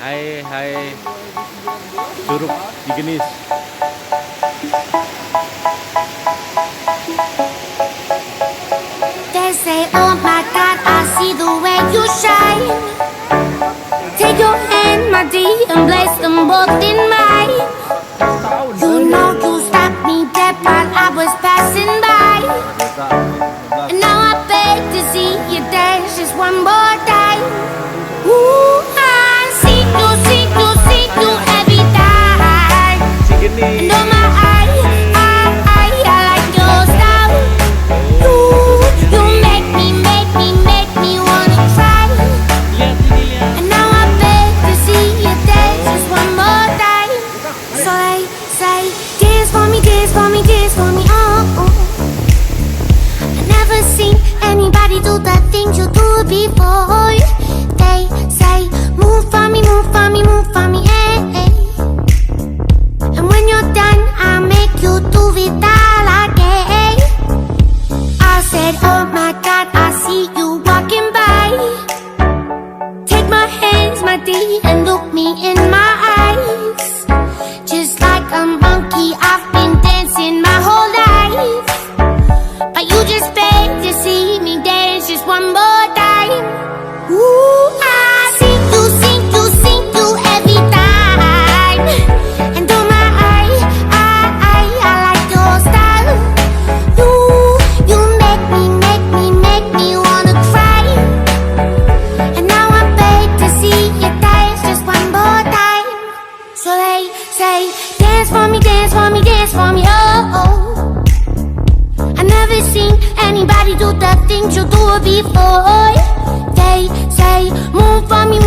Hai curug di Genis. They say, oh my God, I see the way you shine. Take your hand, my dear, and place them both in mine. You know you stopped me dead while I was passing by. And now I beg to see you dance just one more time. Ooh, I see you every time. And oh my I like your style. You make me wanna cry. And now I beg to see you dance just one more time. So they say, dance for me, oh. I never seen anybody do the things you do before. They say, move for me, eh. And when you're done, I'll make you do it all again. I said, oh my God, I see you walking by. Take my hands, my dear, and look me in my eyes. Just like a monkey, I've been dancing my whole life. But you just beg to see me dance just one more time. Ooh, I see you every time. And oh my I like your style. You make me wanna cry. And now I beg to see you dance just one more time. So they say, dance for me, oh. I never seen anybody do the things you do before. They say, move for me,